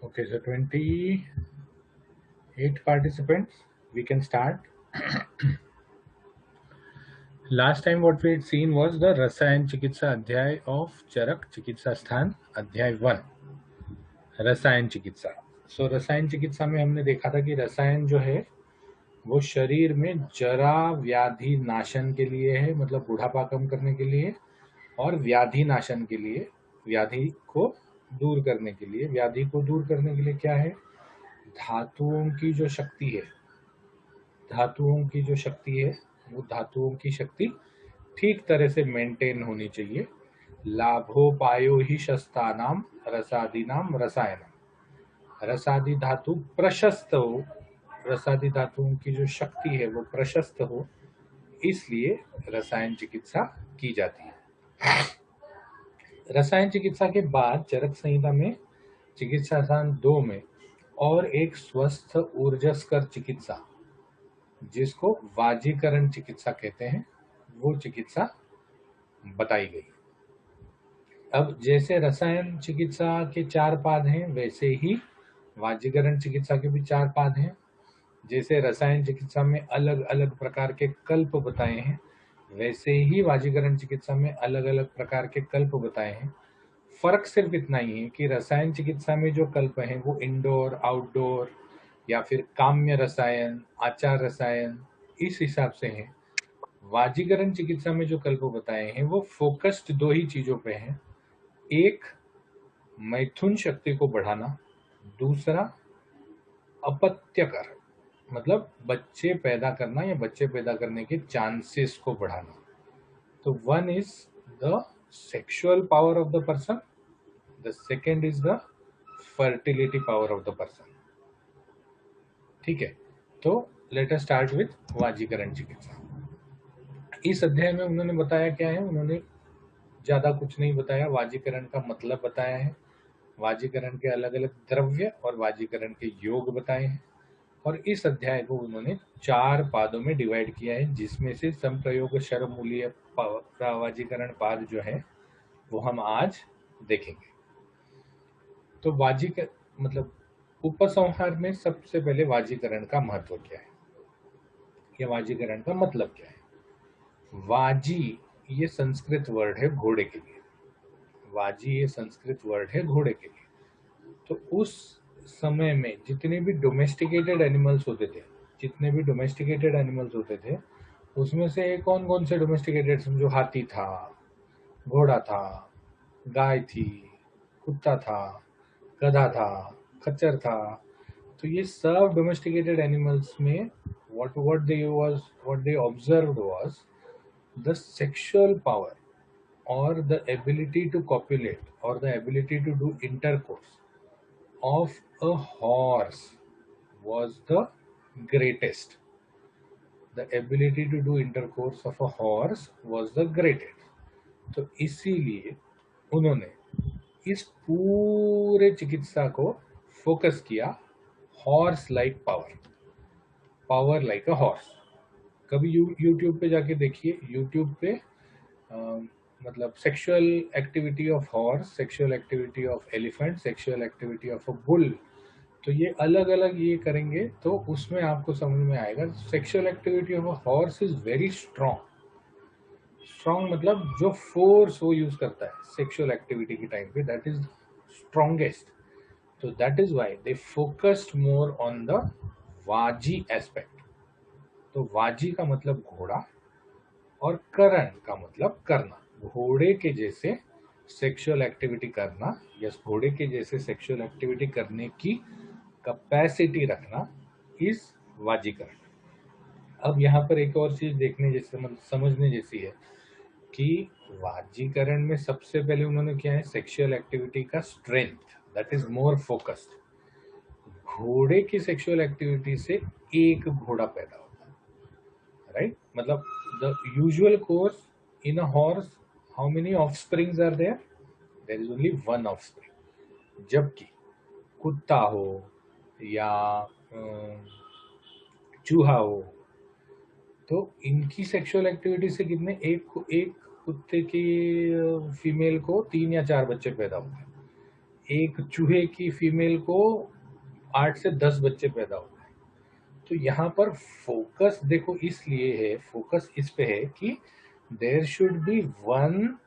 Okay, so 28 participants. We can start. Last time what we had seen was the रसायन चिकित्सा अध्याय of चरक चिकित्सा स्थान अध्याय 1 रसायन चिकित्सा। सो रसायन चिकित्सा में हमने देखा था कि रसायन जो है वो शरीर में जरा व्याधि नाशन के लिए है, मतलब बुढ़ापा कम करने के लिए, और व्याधि नाशन के लिए, व्याधि को दूर करने के लिए। व्याधि को दूर करने के लिए क्या है? धातुओं की जो शक्ति है, धातुओं की जो शक्ति है, वो धातुओं की शक्ति ठीक तरह से मेंटेन होनी चाहिए। लाभोपायो ही शस्तानाम रसादीनाम रसायनम। रसादी धातु प्रशस्त हो, रसादी धातुओं की जो शक्ति है वो प्रशस्त हो, इसलिए रसायन चिकित्सा की जाती है। रसायन चिकित्सा के बाद चरक संहिता में चिकित्सा स्थान 2 में और एक स्वस्थ ऊर्जस्कर चिकित्सा, जिसको वाजीकरण चिकित्सा कहते हैं, वो चिकित्सा बताई गई। अब जैसे रसायन चिकित्सा के 4 पाद हैं, वैसे ही वाजीकरण चिकित्सा के भी 4 पाद हैं। जैसे रसायन चिकित्सा में अलग अलग प्रकार के कल्प बताए हैं, वैसे ही वाजीकरण चिकित्सा में अलग अलग प्रकार के कल्प बताए हैं। फर्क सिर्फ इतना ही है कि रसायन चिकित्सा में जो कल्प हैं वो इंडोर, आउटडोर या फिर काम्य रसायन, आचार रसायन, इस हिसाब से हैं। वाजीकरण चिकित्सा में जो कल्प बताए हैं वो फोकस्ड 2 ही चीजों पे हैं। एक, मैथुन शक्ति को बढ़ाना, दूसरा अपत्यकर, मतलब बच्चे पैदा करना या बच्चे पैदा करने के चांसेस को बढ़ाना। तो one is the sexual power of the person, the second is the fertility power of the person. ठीक है, तो लेट अस स्टार्ट विथ वाजीकरण चिकित्सा। इस अध्याय में उन्होंने बताया क्या है? उन्होंने ज्यादा कुछ नहीं बताया, वाजीकरण का मतलब बताया है, वाजीकरण के अलग अलग द्रव्य और वाजीकरण के योग बताए हैं, और इस अध्याय को उन्होंने 4 पादों में डिवाइड किया है, जिसमें से संप्रयोग शरमूलीय वाजीकरण पाद जो है वो हम आज देखेंगे। तो वाजीकर मतलब उपसंहार में सबसे पहले वाजीकरण का महत्व क्या है या वाजीकरण का मतलब क्या है। वाजी ये संस्कृत वर्ड है घोड़े के लिए, वाजी ये संस्कृत वर्ड है घोड़े के लिए। तो उस समय में जितने भी डोमेस्टिकेटेड एनिमल्स होते थे, जितने भी डोमेस्टिकेटेड एनिमल्स होते थे, उसमें से कौन कौन से डोमेस्टिकेटेड समझो? हाथी था, घोड़ा था, गाय थी, कुत्ता था, गधा था, खच्चर था। तो ये सब डोमेस्टिकेटेड एनिमल्स में what they observed was the sexual power or the ability to copulate or the ability to do intercourse of a horse was the greatest. The ability to do intercourse of a horse was the greatest. तो इसीलिए उन्होंने इस पूरे चिकित्सा को focus किया, horse like power, power like a horse. कभी YouTube पे जाके देखिए, यूट्यूब पे मतलब sexual activity of horse, sexual activity of elephant, sexual activity of a bull, तो ये अलग अलग ये करेंगे तो उसमें आपको समझ में आएगा sexual activity of a horse is very strong. Strong मतलब जो फोर्स वो यूज करता है सेक्सुअल एक्टिविटी के टाइम पे, दैट इज स्ट्रॉन्गेस्ट। तो that is why they focused more on the vaji aspect. तो वाजी का मतलब घोड़ा और करण का मतलब करना, घोड़े के जैसे सेक्सुअल एक्टिविटी करना या घोड़े के जैसे सेक्सुअल एक्टिविटी करने की कैपेसिटी रखना इज वाजीकरण। अब यहाँ पर एक और चीज देखने जैसे मतलब समझने जैसी है कि वाजीकरण में सबसे पहले उन्होंने क्या है, सेक्सुअल एक्टिविटी का strength, that is more focused. घोड़े की सेक्सुअल एक्टिविटी से एक घोड़ा पैदा होता है, राइट? मतलब the usual course in a horse, how many offsprings are there? There is only one offspring. जबकि कुत्ता हो या चूहा हो, तो इनकी सेक्सुअल एक्टिविटी से कितने, एक कुत्ते की फीमेल को 3 या 4 बच्चे पैदा होते हैं, एक चूहे की फीमेल को 8 से 10 बच्चे पैदा होते हैं। तो यहाँ पर फोकस देखो इसलिए है, फोकस इस पे है कि there should be one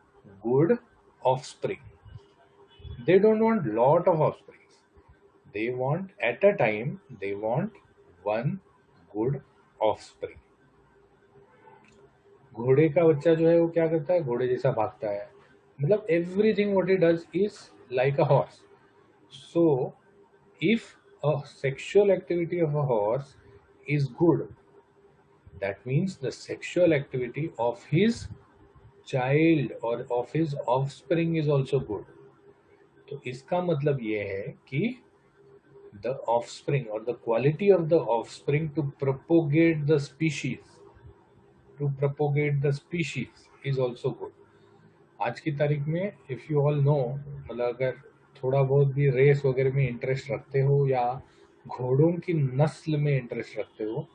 good offspring. They don't want lot of offsprings, they want at a time they want one good offspring। घोड़े का बच्चा जो है वो क्या करता है, घोड़े जैसा भागता है, मतलब everything what he does is like a horse. So if a sexual activity of a horse is good, that means the sexual activity of his child or of his offspring is also good। तो इसका मतलब ये है कि the offspring or the quality of the offspring to propagate the species, to propagate the species is also good। आज की तारीख में इफ यू ऑल नो, मतलब अगर थोड़ा बहुत भी रेस वगैरह में इंटरेस्ट रखते हो या घोड़ों की नस्ल में इंटरेस्ट रखते हो,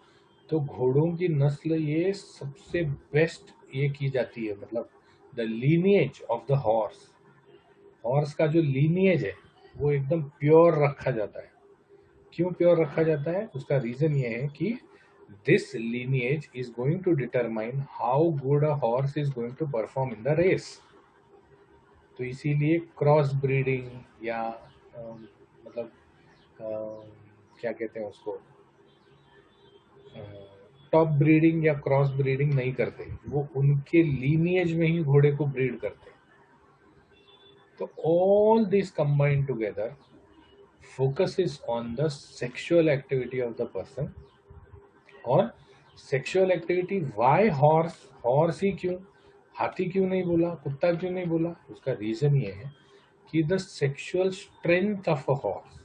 तो घोड़ों की नस्ल ये सबसे बेस्ट ये की जाती है, मतलब the lineage of the horse, horse का जो लीनिएज है वो एकदम प्योर रखा जाता है। क्यों प्योर रखा जाता है, उसका रीजन ये है कि this lineage is going to determine how good a horse is going to perform in the race. तो इसीलिए क्रॉस ब्रीडिंग या मतलब क्या कहते हैं उसको, टॉप ब्रीडिंग या क्रॉस ब्रीडिंग नहीं करते, वो उनके लीनिएज में ही घोड़े को ब्रीड करते हैं। तो all this combined together focuses on the sexual activity of the person। और sexual activity why horse, horse ही क्यों, हाथी क्यों नहीं बोला, कुत्ता क्यों नहीं बोला, उसका रीजन ये है कि the sexual strength of a horse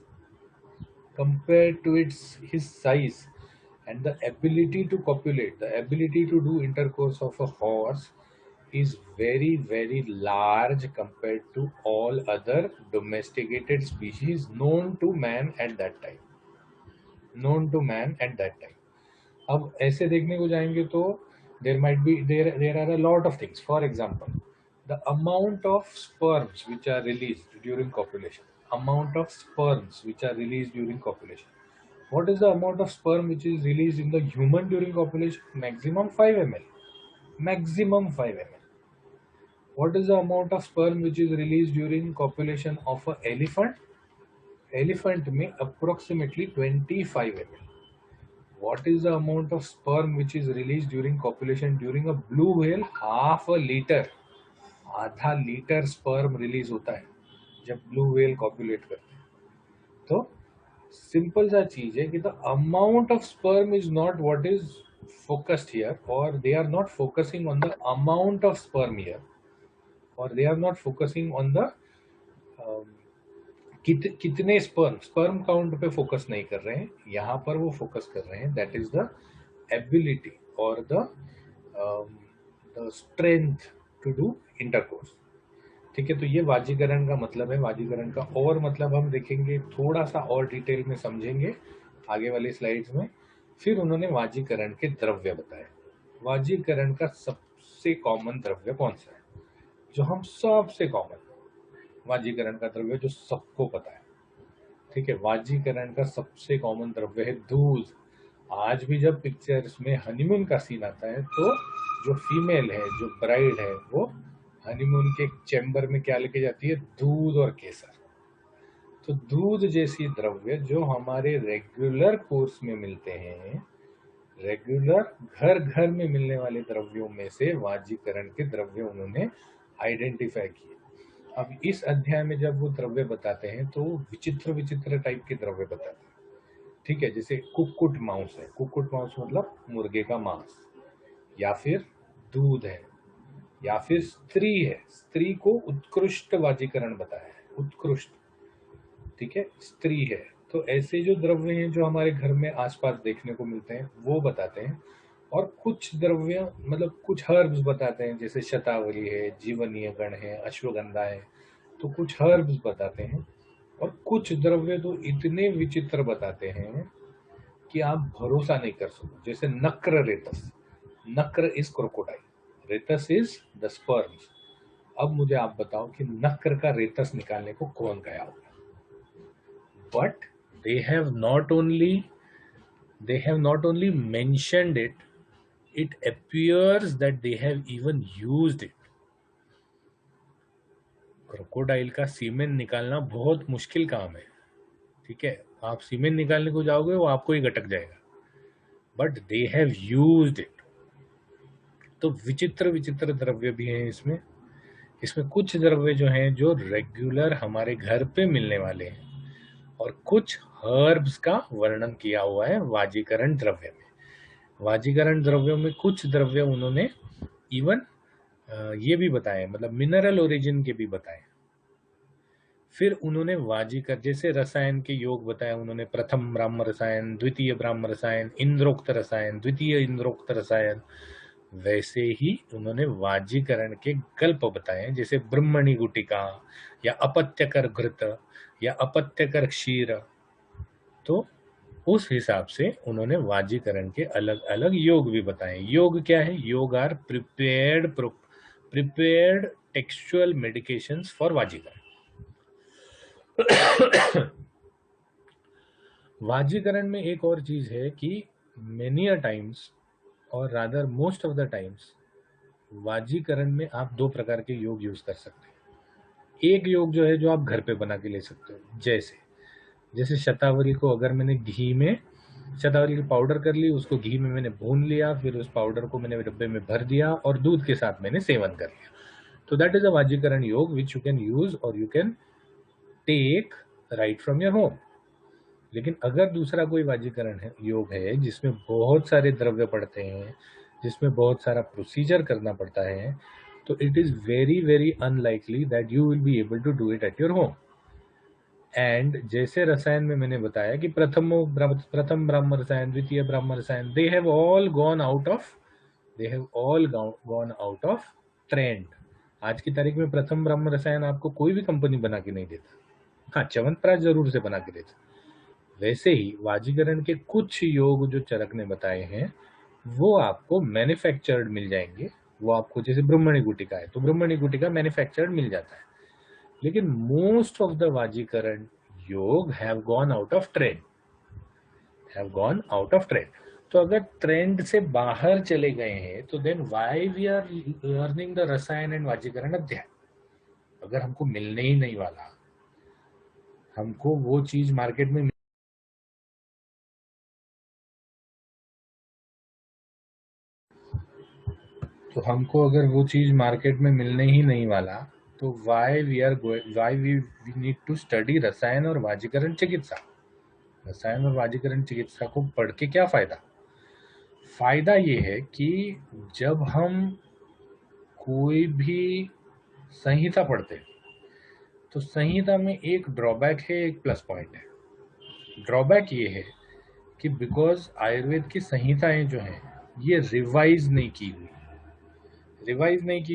compared to its his size and the ability to copulate, the ability to do intercourse of a horse is very very large compared to all other domesticated species known to man at that time, known to man at that time। अब ऐसे देखने को जाएंगे तो there might be there are a lot of things. For example, the amount of sperms which are released during copulation, amount of sperms which are released during copulation, what is the amount of sperm which is released in the human during copulation? Maximum 5 ml, maximum 5 ml। what is the amount of sperm which is released during copulation of a elephant? Elephant में approximately 25 ml। what is the amount of sperm which is released during copulation during a blue whale? half a liter, आधा litre sperm release होता है जब blue whale copulate करते हैं। तो simple सा चीज है कि the amount of sperm is not what is focused here, और they are not focusing on the amount of sperm here, और they are not focusing on the कितने स्पर्म, स्पर्म काउंट पे फोकस नहीं कर रहे हैं, यहाँ पर वो फोकस कर रहे हैं दैट इज द एबिलिटी और the strength to do intercourse. ठीक है, तो ये वाजीकरण का मतलब है। वाजीकरण का और मतलब हम देखेंगे, थोड़ा सा और डिटेल में समझेंगे आगे वाली स्लाइड्स में। फिर उन्होंने वाजीकरण के द्रव्य बताए। वाजीकरण का सबसे कॉमन द्रव्य कौन सा है, जो हम सबसे कॉमन, वाजीकरण का द्रव्य जो सबको पता है। ठीक है, वाजीकरण का सबसे कॉमन द्रव्य है दूध। आज भी जब पिक्चर्स में हनीमून का सीन आता है तो जो फीमेल है, जो ब्राइड है, वो हनीमून के चैम्बर में क्या लेके जाती है, दूध और केसर। तो दूध जैसी द्रव्य जो हमारे रेगुलर कोर्स में मिलते हैं, रेगुलर घर घर में मिलने वाले द्रव्यों में से वाजीकरण के द्रव्य उन्होंने आइडेंटिफाई किए। अब इस अध्याय में जब वो द्रव्य बताते हैं तो विचित्र विचित्र टाइप के द्रव्य बताते हैं। ठीक है, जैसे कुक्कुट मांस है, कुक्कुट मांस मतलब मुर्गे का मांस, या फिर दूध है, या फिर स्त्री है, स्त्री को उत्कृष्ट वाजीकरण बताया है, उत्कृष्ट। ठीक है, स्त्री है। तो ऐसे जो द्रव्य हैं जो हमारे घर में आसपास देखने को मिलते हैं वो बताते हैं। और कुछ द्रव्य मतलब कुछ हर्ब्स बताते हैं, जैसे शतावरी है, जीवनीय गण है, अश्वगंधा है, तो कुछ हर्ब्स बताते हैं। और कुछ द्रव्य तो इतने विचित्र बताते हैं कि आप भरोसा नहीं कर सकते, जैसे नक्र रेतस। Nakra is crocodile, retas is the sperms. अब मुझे आप बताओ कि नक्र का रेतस निकालने को कौन गया होगा, but they have not only mentioned it, it appears that they have even used it. Crocodile का सीमेन निकालना बहुत मुश्किल काम है, ठीक है, आप सीमेन निकालने को जाओगे वो आपको ही गटक जाएगा, but they have used it. तो विचित्र विचित्र द्रव्य भी हैं इसमें। इसमें कुछ द्रव्य जो हैं जो रेगुलर हमारे घर पे मिलने वाले हैं, और कुछ हर्ब्स का वर्णन किया हुआ है वाजीकरण द्रव्य में। वाजीकरण द्रव्यों में कुछ द्रव्य उन्होंने इवन ये भी बताए, मतलब मिनरल ओरिजिन के भी बताए। फिर उन्होंने वाजीकर जैसे रसायन के योग बताए उन्होंने, प्रथम ब्राह्म रसायन, द्वितीय ब्राह्म रसायन, इंद्रोक्त रसायन, द्वितीय इंद्रोक्त रसायन, वैसे ही उन्होंने वाजीकरण के गल्प बताए, जैसे ब्रह्मणि गुटिका या अपत्यकर घृत या अपत्यकर क्षीर। तो उस हिसाब से उन्होंने वाजीकरण के अलग अलग योग भी बताए। योग क्या है? Yoga are prepared textual medications for vajikarana. वाजीकरण में एक और चीज है कि मेनी अ टाइम्स, और rather most of the times, वाजीकरण में आप दो प्रकार के योग यूज कर सकते हैं। एक योग जो है जो आप घर पे बना के ले सकते हो, जैसे शतावरी को अगर मैंने घी में शतावरी की पाउडर कर ली, उसको घी में मैंने भून लिया, फिर उस पाउडर को मैंने डब्बे में भर दिया और दूध के साथ मैंने सेवन कर लिया, तो दैट इज अ वाजीकरण योग विच यू कैन यूज और you can take right from your home. लेकिन अगर दूसरा कोई वाजीकरण योग है जिसमें बहुत सारे द्रव्य पड़ते हैं, जिसमें बहुत सारा प्रोसीजर करना पड़ता है, तो it is very very unlikely that you will be able to do it at your home. And जैसे रसायन में मैंने बताया कि प्रथम ब्राह्म रसायन, द्वितीय ब्राह्म रसायन, they have all gone out of trend. आज की तारीख में प्रथम ब्राह्म रसायन आपको कोई भी कंपनी बना के नहीं देता, हाँ च्यवनप्राश जरूर से बना के देता। वैसे ही वाजीकरण के कुछ योग जो चरक ने बताए हैं वो आपको मैन्युफैक्चर्ड मिल जाएंगे। वो आपको, जैसे ब्रह्मणि गुटिका है तो ब्रह्मणि गुटिका मैन्युफैक्चर्ड मिल जाता है, लेकिन most of the Vajikaran yog have gone out of trend, तो अगर ट्रेंड से बाहर चले गए हैं तो then why we are learning the Rasayan and Vajikaran adhyay? अगर हमको मिलने ही नहीं वाला, हमको वो चीज मार्केट में अगर वो चीज मार्केट में मिलने ही नहीं वाला, तो why we need to study Rasayan और वाजीकरण चिकित्सा। रसायन और वाजीकरण चिकित्सा को पढ़ के क्या फायदा? फायदा ये है कि जब हम कोई भी संहिता पढ़ते हैं तो संहिता में एक ड्रॉबैक है, एक प्लस पॉइंट है। ड्रॉबैक ये है कि बिकॉज आयुर्वेद की संहिताएं जो हैं ये रिवाइज नहीं की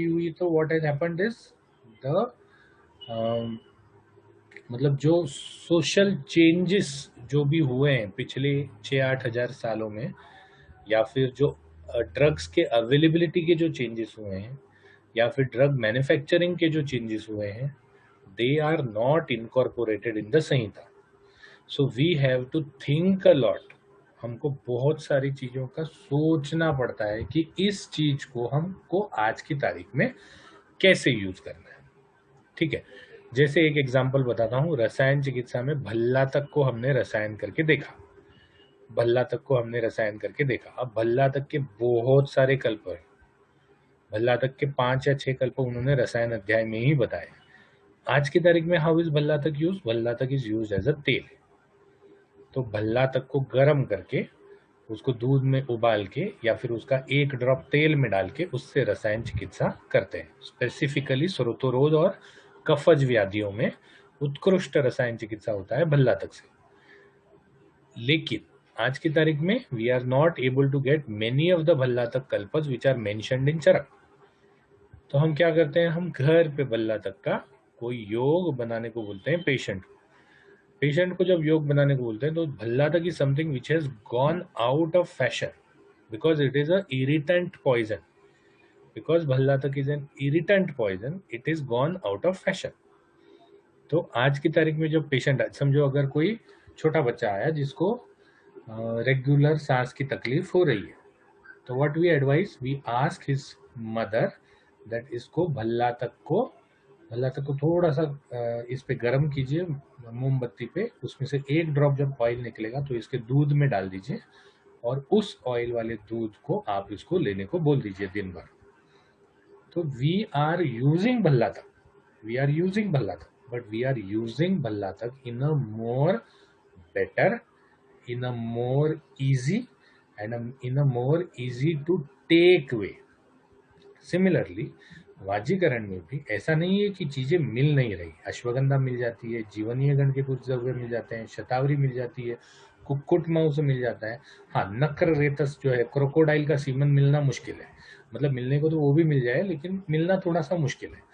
हुई, तो what has happened is the मतलब जो सोशल चेंजेस जो भी हुए हैं पिछले 6-8 हजार सालों में, या फिर जो ड्रग्स के अवेलेबिलिटी के जो चेंजेस हुए हैं, या फिर ड्रग मैन्युफैक्चरिंग के जो चेंजेस हुए हैं, they are not incorporated in the samhita. So we have to think a lot. हमको बहुत सारी चीज़ों का सोचना पड़ता है कि इस चीज़ को हमको आज की तारीख में कैसे यूज करना है, ठीक है। जैसे एक एग्जांपल बताता हूँ, रसायन चिकित्सा में भल्ला तक को हमने रसायन करके देखा, अब भल्ला तक के बहुत सारे कल्प हैं, भल्ला तक के 5 या 6 कल्प उन्होंने रसायन अध्याय में ही बताए। आज की तारीख में हाउ इज भल्ला तक यूज? भल्ला तक इज यूज एज अ तेल। तो भल्ला तक को गर्म करके उसको दूध में उबाल के या फिर उसका एक ड्रॉप तेल में डाल के उससे रसायन चिकित्सा करते हैं। स्पेसिफिकली श्रोतरोध और कफज व्याधियों में उत्कृष्ट रसायन चिकित्सा होता है भल्ला तक से। लेकिन आज की तारीख में we are not able to get many of the Bhallatak kalpaj which are mentioned in चरक। तो हम क्या करते हैं, हम घर पे भल्ला तक का कोई योग बनाने को बोलते हैं पेशेंट को जब योग बनाने को बोलते हैं तो bhallataka is something which has gone out of fashion because it is a irritant poison. Because bhallataka is an irritant poison, it is gone out of fashion. तो आज की तारीख में जो पेशेंट, समझो अगर कोई छोटा बच्चा आया जिसको रेगुलर सांस की तकलीफ हो रही है, तो what we advise, we ask his mother that इसको भल्ला तक को थोड़ा सा इस पे गर्म कीजिए मोमबत्ती पे, उसमें से एक ड्रॉप जब ऑयल निकलेगा तो इसके दूध में डाल दीजिए और उस ऑयल वाले दूध को आप इसको लेने को बोल दीजिए दिन भर। तो वी आर यूजिंग भल्ला तक, we are using Bhallatak, but we are using Bhallatak in a more better, in a more easy, and in a more easy to take way. Similarly वाजीकरण में भी ऐसा नहीं है कि चीजें मिल नहीं रही, अश्वगंधा मिल जाती है, जीवनीय गण के कुछ द्रव्य मिल जाते हैं, शतावरी मिल जाती है, कुक्कुट मांस मिल जाता है। हाँ, नक्र रेतस जो है, क्रोकोडाइल का सीमन मिलना मुश्किल है, मतलब मिलने को तो वो भी मिल जाए लेकिन मिलना थोड़ा सा मुश्किल है।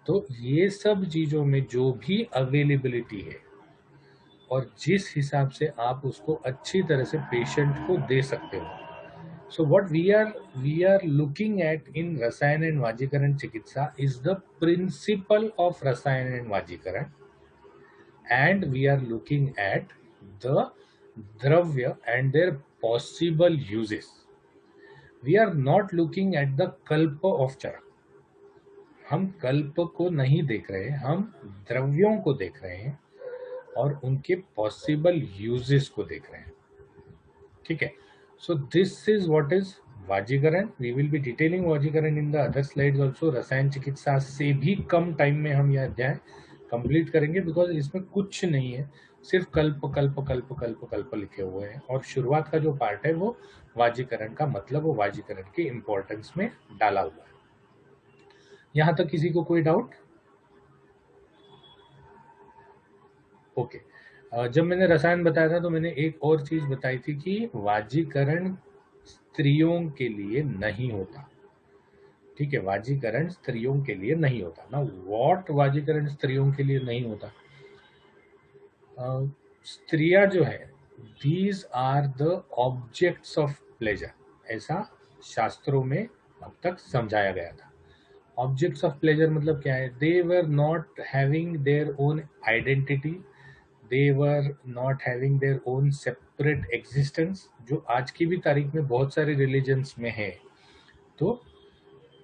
तो ये सब चीज़ों में जो भी अवेलेबिलिटी है और जिस हिसाब से आप उसको अच्छी तरह से पेशेंट को दे सकते हो, so what we are looking at in rasayana and vajikarana chikitsa is the principle of rasayana and vajikarana, and we are looking at the dravya and their possible uses. We are not looking at the kalpa of Charaka. हम कल्प को नहीं देख रहे, हम द्रव्यों को देख रहे हैं और उनके पॉसिबल यूजेस को देख रहे हैं। ठीक है, so this is what is vajikarana. We will be detailing vajikarana in the other slides also. रसायन चिकित्सा से भी कम टाइम में हम यह अध्याय कंप्लीट करेंगे, बिकॉज इसमें कुछ नहीं है, सिर्फ कल्प कल्प कल्प कल्प कल्प लिखे हुए हैं, और शुरुआत का जो पार्ट है वो वाजीकरण का मतलब, वो वाजीकरण के इंपॉर्टेंस में डाला हुआ है। यहां तक किसी को कोई डाउट? ओके। जब मैंने रसायन बताया था तो मैंने एक और चीज बताई थी कि वाजीकरण स्त्रियों के लिए नहीं होता। ठीक है, वाजीकरण स्त्रियों के लिए नहीं होता ना। व्हाट वाजीकरण स्त्रियों के लिए नहीं होता? स्त्रियां जो है, these are the objects of pleasure, ऐसा शास्त्रों में अब तक समझाया गया था। ऑब्जेक्ट्स ऑफ प्लेजर मतलब क्या है? They were not having their own identity, they were not having their own separate existence, जो आज की भी तारीख में बहुत सारे रिलीजन्स में है। तो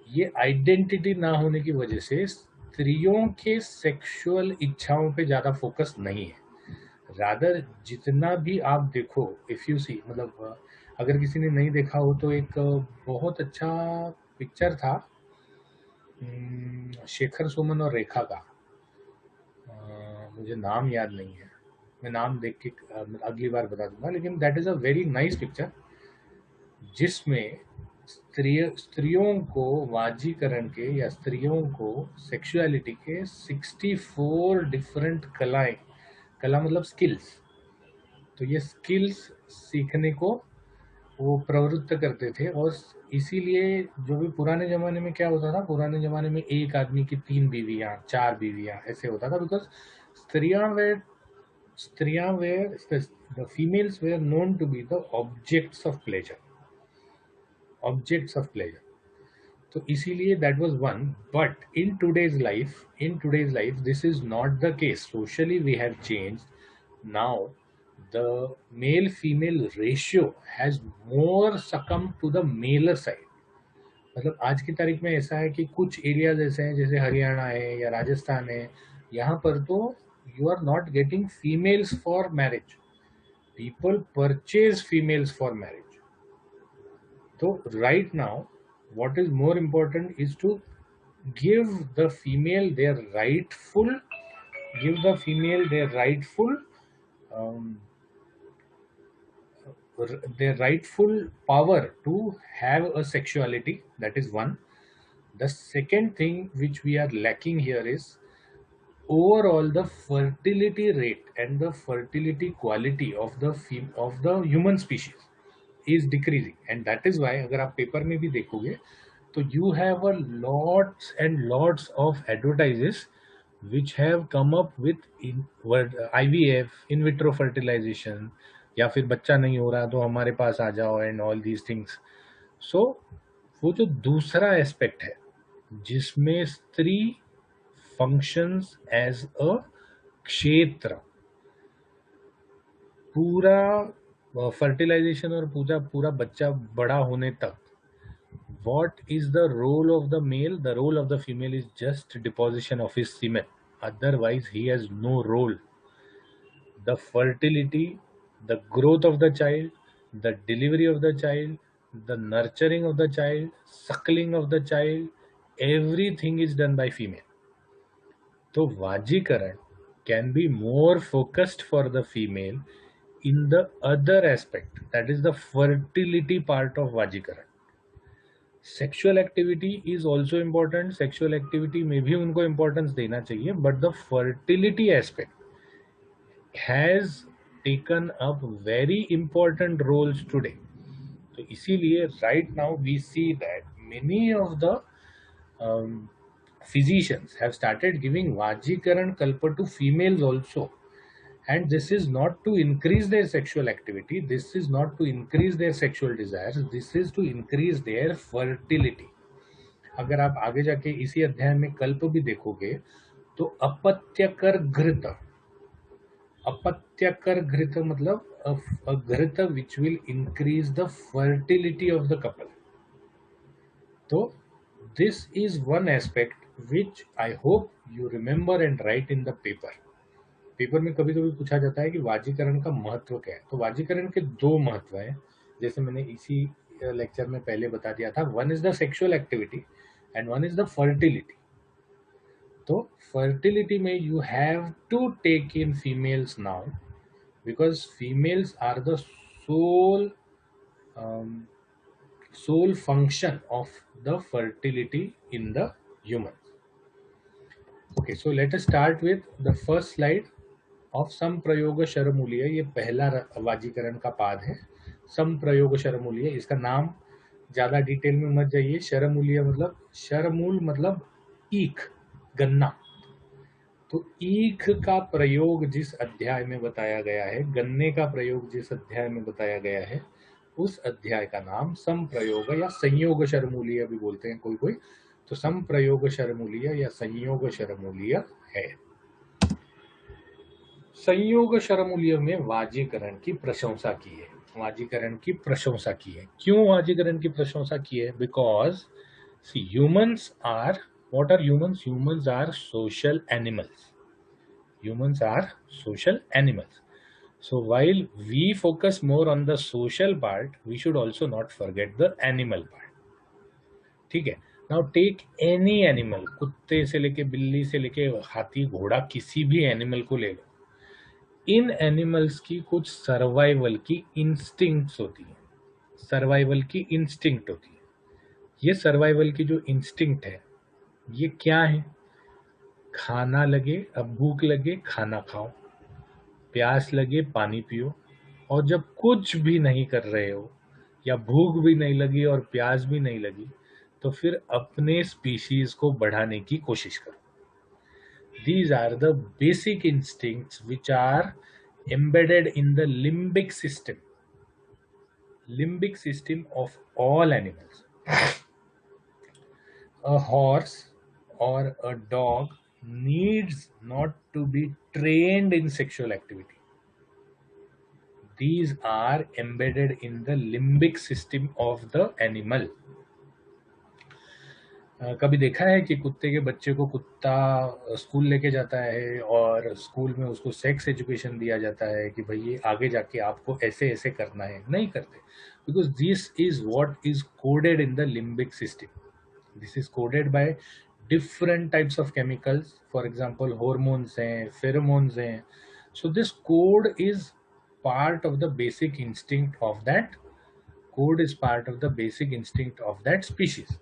ये आइडेंटिटी ना होने की वजह से स्त्रियों के सेक्सुअल इच्छाओं पे ज़्यादा फोकस नहीं है। रादर जितना भी आप देखो, इफ़ यू सी, मतलब अगर किसी ने नहीं देखा हो तो एक बहुत अच्छा पिक्चर था शेखर सुमन और रेखा का, मुझे नाम याद नहीं है, मैं नाम देख के अगली बार बता दूंगा, लेकिन that is a very nice picture जिसमें स्त्रियों को वाजीकरण के या स्त्रियों को सेक्सुअलिटी के 64 डिफरेंट कला मतलब स्किल्स, तो ये स्किल्स सीखने को वो प्रवृत्त करते थे। और इसीलिए जो भी पुराने ज़माने में क्या होता था, पुराने ज़माने में एक आदमी की 3 बीवियाँ 4 बीवियाँ ऐसे होता था, बिकॉज स्त्रियां were the females were known to be the objects of pleasure, objects of pleasure. तो इसीलिए that was one, but in today's life this is not the case. Socially we have changed now, the male female ratio has more succumbed to the male side। मतलब आज की तारीख में ऐसा है कि कुछ एरियाज ऐसे हैं जैसे हरियाणा है या राजस्थान है, यहाँ पर तो you are not getting females for marriage, people purchase females for marriage. तो right now what is more important is to give the female their rightful give the female their rightful um, their rightful power to have a sexuality. That is one. The second thing which we are lacking here is overall the fertility rate and the fertility quality of the human species is decreasing, and that is why अगर आप paper में भी देखोगे तो you have a lots and lots of advertises which have come up with IVF, in vitro fertilization, या फिर बच्चा नहीं हो रहा तो हमारे पास आ जाओ एंड ऑल दीज थिंग्स। सो वो जो दूसरा एस्पेक्ट है जिसमें स्त्री फंक्शंस एज अ क्षेत्र, पूरा फर्टिलाइजेशन और पूरा पूरा बच्चा बड़ा होने तक, what is the role of the male? The role of the female is just deposition of his semen. Otherwise, he has no role. The fertility, the growth of the child, the delivery of the child, the nurturing of the child, suckling of the child, everything is done by female. So Vajikaran can be more focused for the female in the other aspect, that is the fertility part of Vajikaran. Sexual activity is also important, sexual activity में भी उनको importance देना चाहिए, but the fertility aspect has taken up very important roles today. तो इसीलिए right now we see that many of the physicians have started giving Vajikaran Kalpa to females also. And this is not to increase their sexual activity, this is not to increase their sexual desires, this is to increase their fertility. अगर आप आगे जाके इसी अध्याय में कल्प भी देखोगे तो अपत्यकर घृत, अपत्यकर घृत मतलब a घृत which will increase the fertility of the couple. तो this is one aspect which I hope you remember and write in the paper. Paper में कभी कभी पूछा जाता है कि वाजीकरण का महत्व क्या है. तो वाजीकरण के दो महत्व हैं, जैसे मैंने इसी लेक्चर में पहले बता दिया था. One is the sexual activity and one is the fertility. तो फर्टिलिटी में you have to take in females now, because females are the sole function of the fertility in the human. Okay, so let us start with the first slide of samprayoga sharamuliya. ये पहला वाजीकरण का पाद है, संप्रयोग शरमूलीय. इसका नाम ज्यादा डिटेल में मत जाइए. शरमूलीय मतलब, शरमूल मतलब ईख, गन्ना. तो ईख का प्रयोग जिस अध्याय में बताया गया है, गन्ने का प्रयोग जिस अध्याय में बताया गया है, उस अध्याय का नाम संप्रयोग या संयोग शरमूलीय भी बोलते हैं कोई कोई. तो संप्रयोग शरमूलीय या संयोग शरमूलीय है. संयोग शरमूल्य में वाजीकरण की प्रशंसा की है. वाजीकरण की प्रशंसा की है. क्यों वाजीकरण की प्रशंसा की है? Because humans are, what are humans? Humans are social animals. Humans are social animals. So while we focus more on the social part, we should also not forget the animal part. ठीक है. Now take any animal, कुत्ते से लेके बिल्ली से लेके हाथी घोड़ा, किसी भी एनिमल को ले लो. इन एनिमल्स की कुछ सर्वाइवल की इंस्टिंक्ट्स होती हैं. सर्वाइवल की इंस्टिंक्ट होती है. ये सर्वाइवल की जो इंस्टिंक्ट है, ये क्या है? खाना लगे, अब भूख लगे खाना खाओ, प्यास लगे पानी पियो, और जब कुछ भी नहीं कर रहे हो या भूख भी नहीं लगी और प्यास भी नहीं लगी, तो फिर अपने स्पीशीज को बढ़ाने की कोशिश करो. These are the basic instincts which are embedded in the limbic system of all animals. A horse or a dog needs not to be trained in sexual activity. These are embedded in the limbic system of the animal. कभी देखा है कि कुत्ते के बच्चे को कुत्ता school लेके जाता है और स्कूल में उसको सेक्स एजुकेशन दिया जाता है कि भाई ये आगे जाके आपको ऐसे ऐसे करना है? नहीं करते, because this is what is coded in the limbic system. This is coded by different types of chemicals. For example hormones हैं, फेरोमोन्स हैं. So this code is part of the basic instinct of that, code is part of the basic instinct of that species.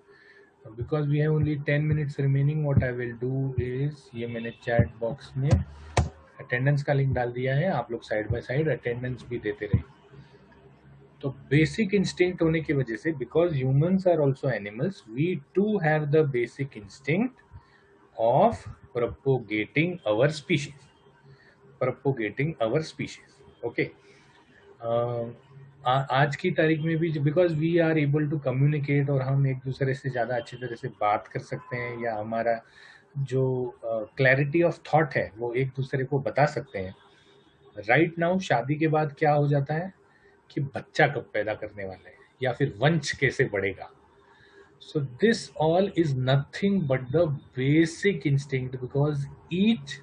Because we have only 10 minutes remaining, what I will do is, ये मैंने chat box में attendance का link डाल दिया है, आप लोग side by side attendance भी देते रहिए. तो बेसिक इंस्टिंक्ट होने की वजह से, because humans are also animals, we too have the basic instinct of propagating our species. propagating our species. Okay. आज की तारीख में भी, because we are able to communicate, और हम एक दूसरे से ज़्यादा अच्छी तरह से बात कर सकते हैं, या हमारा जो क्लैरिटी ऑफ थॉट है वो एक दूसरे को बता सकते हैं। राइट नाउ शादी के बाद क्या हो जाता है कि बच्चा कब पैदा करने वाला है या फिर वंश कैसे बढ़ेगा। So this all is nothing but the basic instinct, because each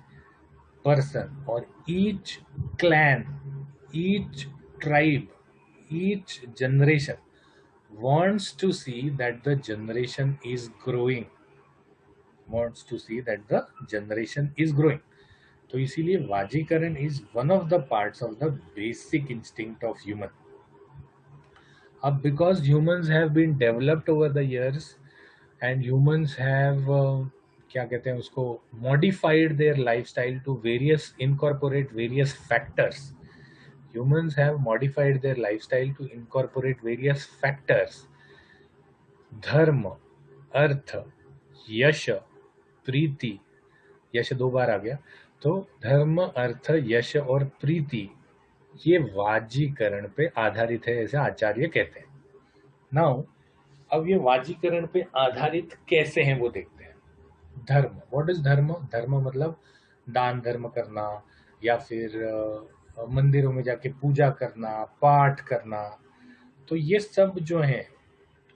person or each clan, each tribe, each generation wants to see that the generation is growing, wants to see that the generation is growing. तो इसीलिए वाजीकरण is one of the parts of the basic instinct of human. अब because humans have been developed over the years and humans have क्या कहते हैं उसको, modified their lifestyle to various incorporate various factors. Humans have modified their lifestyle to incorporate various factors. धर्म, अर्थ, यश, प्रीति, यश दो बार आ गया, तो धर्म, अर्थ, यश और प्रीति ये वाजीकरण पे आधारित है, ऐसे आचार्य कहते हैं। नाउ अब ये वाजीकरण पे आधारित कैसे हैं वो देखते हैं। धर्म, व्हाट इज धर्म? धर्म मतलब दान धर्म करना या फिर मंदिरों में जाके पूजा करना, पाठ करना। तो ये सब जो है,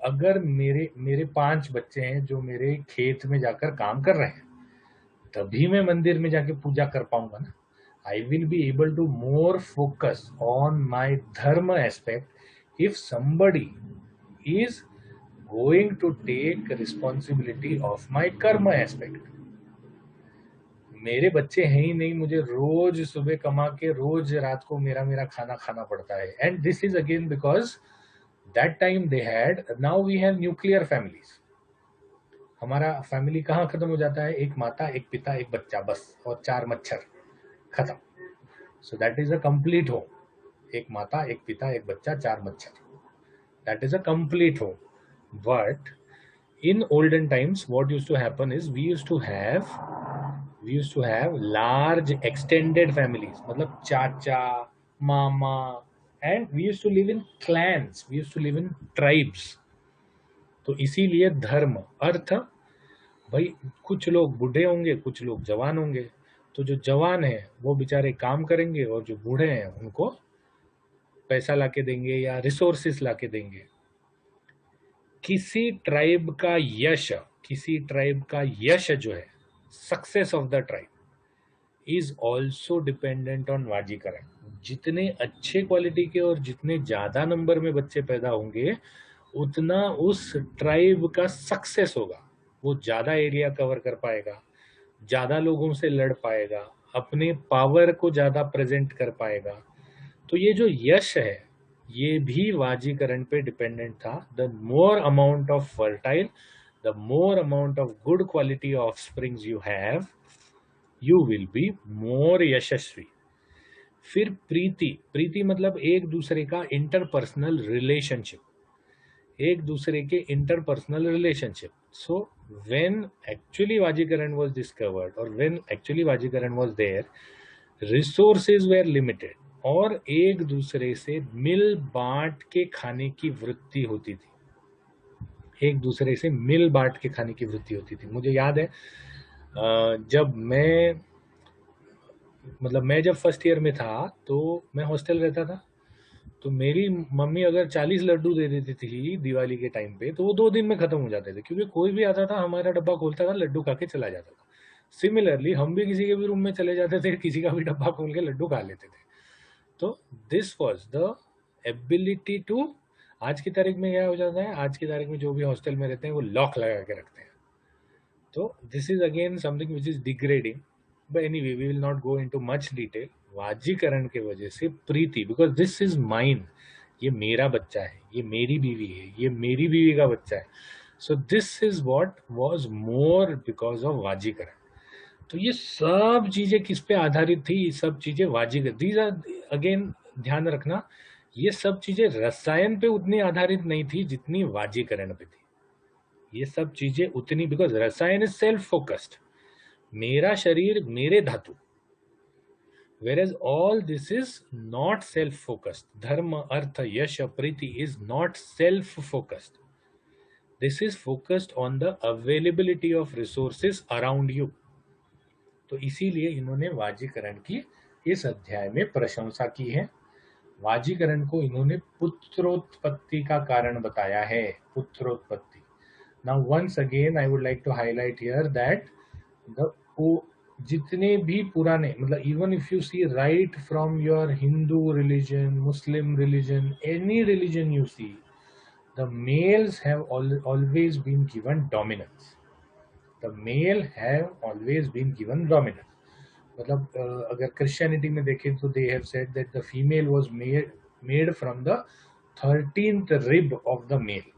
अगर मेरे मेरे 5 बच्चे हैं जो मेरे खेत में जाकर काम कर रहे हैं, तभी मैं मंदिर में जाके पूजा कर पाऊंगा ना। I will be able to more focus on my dharma aspect if somebody is going to take responsibility of my karma aspect. मेरे बच्चे हैं ही नहीं, मुझे रोज सुबह कमा के रोज रात को मेरा मेरा खाना खाना पड़ता है। And this is again because that time they had, now we have nuclear families. हमारा फैमिली कहाँ खत्म हो जाता है? एक माता, एक पिता, एक बच्चा, बस, और 4 मच्छर, खत्म। So that is a complete home. एक माता, एक पिता, एक बच्चा, 4 मच्छर, that is a complete home. But in olden times what used to happen is we used to have large extended families, मतलब चाचा, मामा, and we used to live in clans, we used to live in tribes. तो इसीलिए धर्म, अर्थ, भाई कुछ लोग बूढ़े होंगे, कुछ लोग जवान होंगे, तो जो जवान है वो बेचारे काम करेंगे और जो बूढ़े हैं उनको पैसा लाके देंगे या रिसोर्सेस लाके देंगे। किसी ट्राइब का यश, किसी ट्राइब का यश जो है, success of the tribe is also dependent on vajikarana. जितने अच्छे क्वालिटी के और जितने ज्यादा नंबर में बच्चे पैदा होंगे, उतना उस ट्राइब का सक्सेस होगा। वो ज्यादा एरिया कवर कर पाएगा, ज्यादा लोगों से लड़ पाएगा, अपने पावर को ज्यादा प्रेजेंट कर पाएगा। तो ये जो यश है ये भी वाजीकरण पे डिपेंडेंट था। The more amount of fertile, the more amount of good quality of springs you have, you will be more यशस्वी। फिर प्रीति, प्रीति मतलब एक दूसरे का इंटरपर्सनल रिलेशनशिप, एक दूसरे के interpersonal relationship. So when actually vajikarana was discovered और when actually vajikarana was there, resources were limited और एक दूसरे से मिल बांट के खाने की वृत्ति होती थी, एक दूसरे से मिल बांट के खाने की वृत्ति होती थी। मुझे याद है जब मैं जब फर्स्ट ईयर में था तो मैं हॉस्टल रहता था, तो मेरी मम्मी अगर 40 लड्डू दे देती थी दिवाली के टाइम पे, तो वो 2 दिन में खत्म हो जाते थे, क्योंकि कोई भी आता था हमारा डब्बा खोलता था, लड्डू खा के चला जाता था। सिमिलरली हम भी किसी के भी रूम में चले जाते थे, किसी का भी डब्बा खोल के लड्डू खा लेते थे। तो this was the ability to, आज की तारीख में क्या हो जाता है, आज की तारीख में जो भी हॉस्टल में रहते हैं वो लॉक लगा के रखते हैं। तो this is again something which is degrading, but anyway we will not go into much detail. वाजीकरण के वजह से प्रीति, बिकॉज दिस इज माइन, ये मेरा बच्चा है, ये मेरी बीवी है, ये मेरी बीवी का बच्चा है। So this is what was more because of वाजीकरण। तो ये सब चीजें किस पे आधारित थी? ये सब चीजें वाजीगर, दीज आर अगेन ध्यान रखना, ये सब चीजें रसायन पे उतनी आधारित नहीं थी जितनी वाजीकरण पे थी। ये सब चीजें उतनी, बिकॉज रसायन इज सेल्फ फोकस्ड, मेरा शरीर मेरे धातु, whereas all this is not self focused. Dharma, artha, yasha, priti is not self focused. This is focused on the availability of resources around you. तो इसीलिए इन्होंने वाजीकरण की इस अध्याय में प्रशंसा की है। वाजीकरण को इन्होंने पुत्रोत्पत्ति का कारण बताया है, पुत्रोत्पत्ति। Now once again I would like to highlight here that the जितने भी पुराने, मतलब even if you see right from your Hindu religion, Muslim religion, any religion you see, the males have always been given dominance. The male have always been given dominance. मतलब अगर Christianity में देखें तो they have said that the female was made from the 13th rib of the male.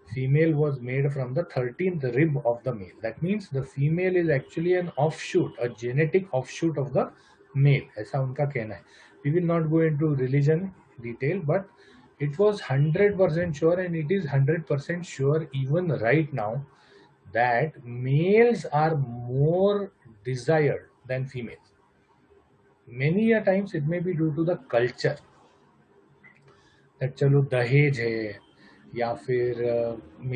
Female was made from the 13th rib of the male. That means the female is actually an offshoot, a genetic offshoot of the male. ऐसा उनका कहना है. We will not go into religion detail, but it was 100% sure, and it is 100% sure even right now, that males are more desired than females. Many a times it may be due to the culture, that चलो दहेज है, या फिर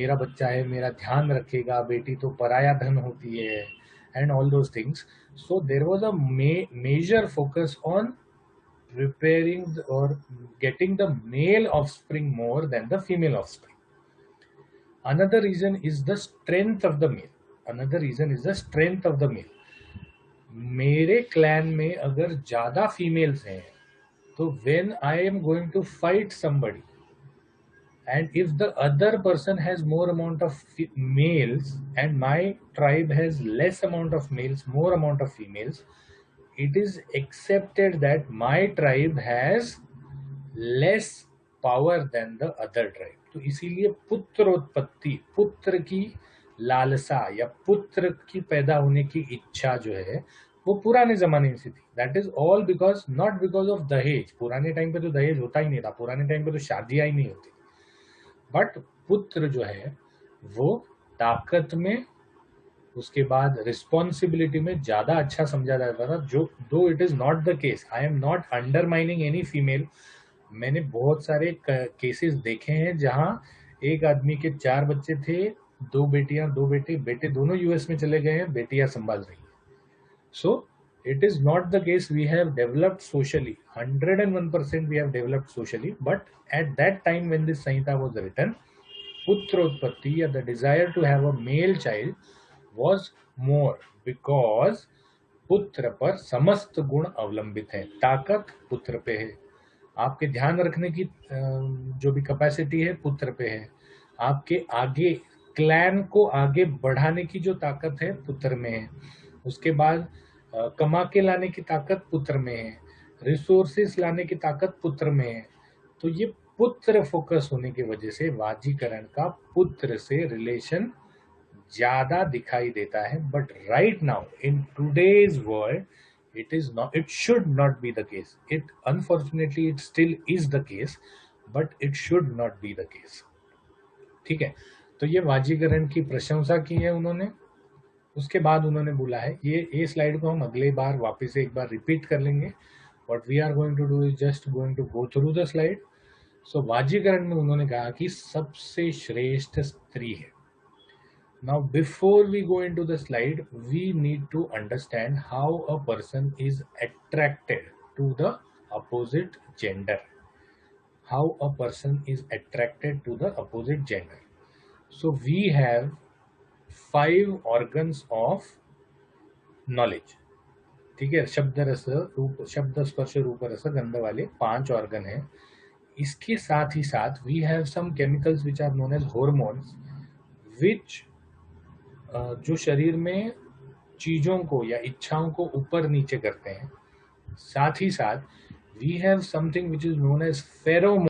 मेरा बच्चा है, मेरा ध्यान रखेगा, बेटी तो पराया धन होती है, and all those things. So there was a major focus on preparing or getting the male offspring more than the female offspring. Another reason is the strength of the male. Another reason is the strength of the male. मेरे clan में अगर ज्यादा females हैं, तो when I am going to fight somebody, and if the other person has more amount of males and my tribe has less amount of males, more amount of females, it is accepted that my tribe has less power than the other tribe. तो इसीलिए पुत्रोत्पत्ति, पुत्र की लालसा या पुत्र की पैदा होने की इच्छा जो है वो पुराने जमाने से थी. That is all because, not because of दहेज. पुराने टाइम पे तो दहेज होता ही नहीं था, पुराने टाइम पे तो शादियां ही नहीं होती. बट पुत्र जो है वो ताकत में, उसके बाद रिस्पॉन्सिबिलिटी में ज्यादा अच्छा समझा जाता था. जो दो it is not the case, I am not undermining any female. मैंने बहुत सारे केसेस देखे हैं जहां एक आदमी के 4 बच्चे थे, 2 बेटियां 2 बेटे, बेटे दोनों यूएस में चले गए हैं, बेटियां संभाल रही हैं. सो it is not the case. We have developed socially, 101% we have developed socially, but at that time when this Samhita was written, putrotpatti, or the desire to have a male child, was more because पुत्र पर समस्त गुण अवलंबित है. ताकत पुत्र पे है, आपके ध्यान रखने की जो भी कैपेसिटी है पुत्र पे है, आपके आगे क्लैन को आगे बढ़ाने की जो ताकत है पुत्र में है, उसके बाद कमा के लाने की ताकत पुत्र में है, रिसोर्सेस लाने की ताकत पुत्र में है. तो ये पुत्र फोकस होने की वजह से वाजीकरण का पुत्र से रिलेशन ज्यादा दिखाई देता है. But right now in today's world it should not be the case. It unfortunately it still is the case, but it should not be the case. ठीक है, तो ये वाजीकरण की प्रशंसा की है उन्होंने. उसके बाद उन्होंने बोला है, ये स्लाइड को हम अगले बार वापस से एक बार रिपीट कर लेंगे. What we are going to do is just going to go through the slide. So वाजीकरण में उन्होंने कहा कि सबसे श्रेष्ठ स्त्री है. Now, before we go into the slide, we need to understand how a person is attracted to the opposite gender. How a person is attracted to the opposite gender. So, we have 5 organs of knowledge. ठीक है, शब्द रस रूप, शब्द स्पर्श रूप रस गंध वाले 5 ऑर्गन हैं. इसके साथ ही साथ we have some chemicals which are known as hormones, which जो शरीर में चीजों को या इच्छाओं को ऊपर नीचे करते हैं. साथ ही साथ we have something which is known as pheromone.